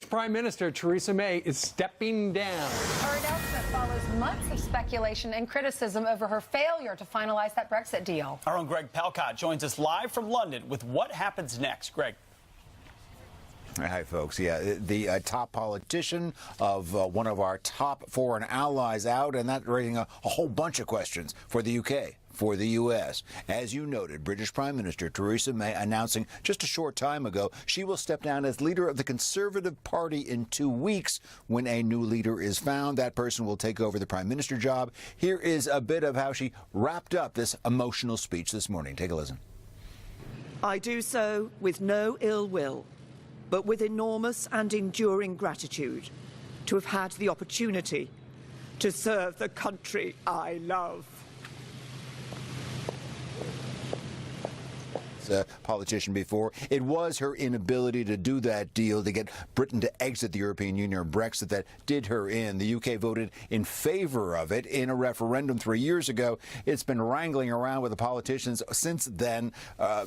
Prime Minister Theresa May is stepping down. Her announcement follows months of speculation and criticism over her failure to finalize that Brexit deal. Our own Greg Palcott joins us live from London with what happens next. Greg. Hi, folks. Yeah, the top politician of one of our top foreign allies out, and that raising a whole bunch of questions for the UK. For the U.S. As you noted, British Prime Minister Theresa May announcing just a short time ago she will step down as leader of the Conservative Party in 2 weeks. When a new leader is found, that person will take over the Prime Minister job. Here is a bit of how she wrapped up this emotional speech this morning. Take a listen. I do so with no ill will, but with enormous and enduring gratitude to have had the opportunity to serve the country I love. A politician before. It was her inability to do that deal to get Britain to exit the European Union or Brexit that did her in. The UK voted in favor of it in a referendum 3 years ago. It's been wrangling around with the politicians since then.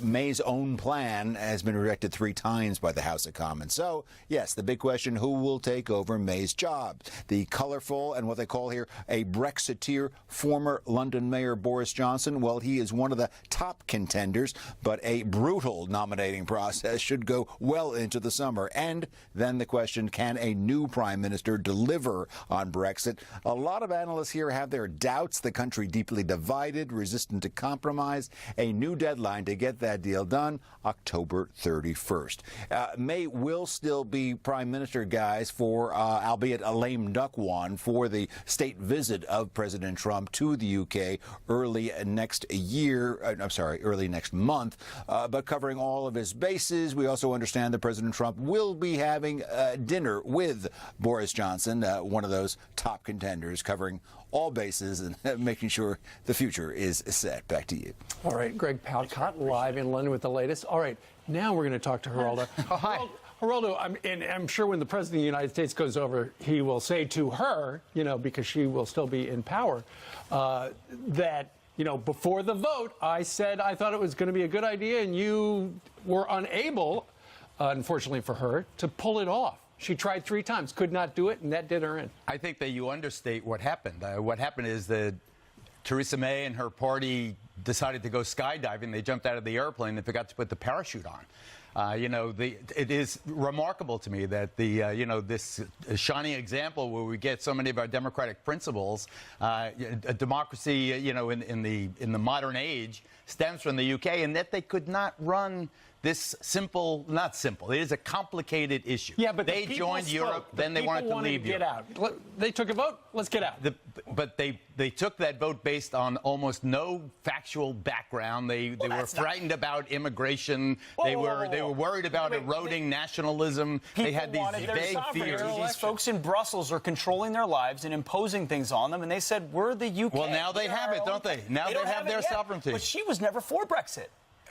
May's own plan has been rejected 3 times by the House of Commons. So, yes, the big question, who will take over May's job? The colourful and what they call here a Brexiteer former London Mayor Boris Johnson, well, he is one of the top contenders, but a brutal nominating process should go well into the summer. And then the question, can a new prime minister deliver on Brexit? A lot of analysts here have their doubts. The country deeply divided, resistant to compromise. A new deadline to get that deal done, October 31st. May will still be prime minister, guys, for, albeit a lame duck one, for the state visit of President Trump to the UK early next month. But covering all of his bases. We also understand that President Trump will be having dinner with Boris Johnson, one of those top contenders, covering all bases and making sure the future is set. Back to you. All right, Greg Palcott live in London with the latest. All right, now we're going to talk to Geraldo. Oh, hi. Geraldo, I'm sure when the President of the United States goes over, he will say to her, because she will still be in power, that before the vote, I said I thought it was going to be a good idea, and you were unable, unfortunately for her, to pull it off. She tried 3 times, could not do it, and that did her in. I think that you understate what happened. What happened is that Theresa May and her party decided to go skydiving. They jumped out of the airplane and forgot to put the parachute on. It is remarkable to me that this shining example where we get so many of our democratic principles, a democracy, in the modern age, stems from the UK, and that they could not run this not simple. It is a complicated issue. Yeah, but they joined Europe, then they wanted to leave Europe. Get out. They took a vote. Let's get out. But they took that vote based on almost no factual background. They were frightened about immigration. They were worried about eroding nationalism. They had these vague fears. These folks in Brussels are controlling their lives and imposing things on them, and they said, we're the UK. Well, now they have it, don't they? Now they have their sovereignty. But she was never for Brexit.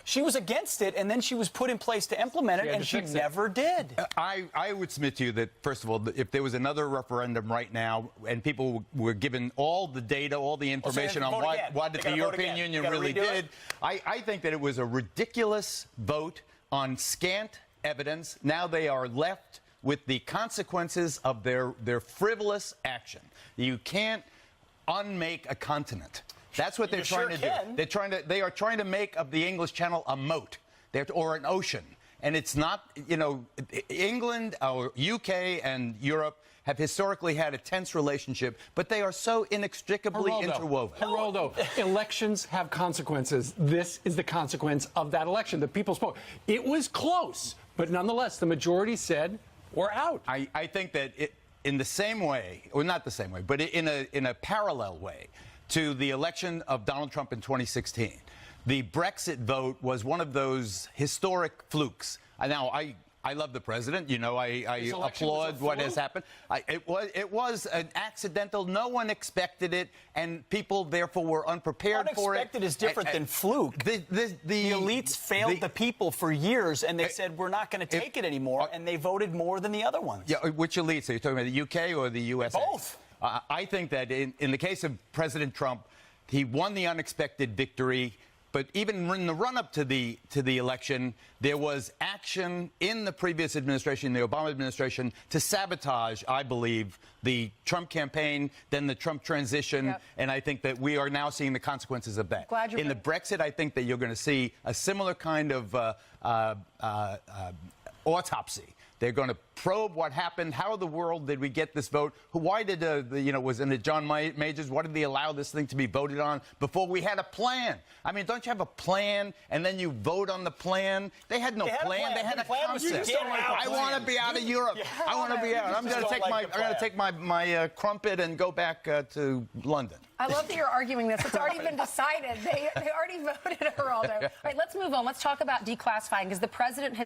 She was against it, and then she was put in place to implement it, and she never did. I would submit to you that, first of all, if there was another referendum right now and people were given all the data, all the information on what the European Union really did, I think that it was a ridiculous vote on scant evidence. Now they are left with the consequences of their frivolous action. You can't unmake a continent. That's what they're trying to do. They are trying to make of the English Channel a moat or an ocean. And it's not, England, or UK and Europe have historically had a tense relationship, but they are so inextricably interwoven. Geraldo, elections have consequences. This is the consequence of that election. The people spoke. It was close, but nonetheless, the majority said, we're out. I think that in the same way, or not the same way, but in a parallel way, to the election of Donald Trump in 2016. The Brexit vote was one of those historic flukes. Now, I love the president. I applaud what has happened. It was an accidental. No one expected it, and people, therefore, were unprepared for it. Unexpected is different than fluke. The elites failed the people for years, and they said, we're not going to take it anymore, and they voted more than the other ones. Yeah, which elites? Are you talking about the UK or the USA? Both. I think that in the case of President Trump, he won the unexpected victory But even in the run-up to the election, there was action in the previous administration, the Obama administration, to sabotage, I believe, the Trump campaign, then the Trump transition, and I think that we are now seeing the consequences of that. In the Brexit, I think that you're going to see a similar kind of autopsy. They're going to probe what happened. How in the world did we get this vote? Why did, wasn't it John Majors? Why did they allow this thing to be voted on before we had a plan? I mean, don't you have a plan and then you vote on the plan? They had no plan. They had a concept. I want to be out of Europe. I want to be out. I'm going to take my crumpet and go back to London. I love that you're arguing this. It's already been decided. They already voted her all day. All right, let's move on. Let's talk about declassifying, because the president has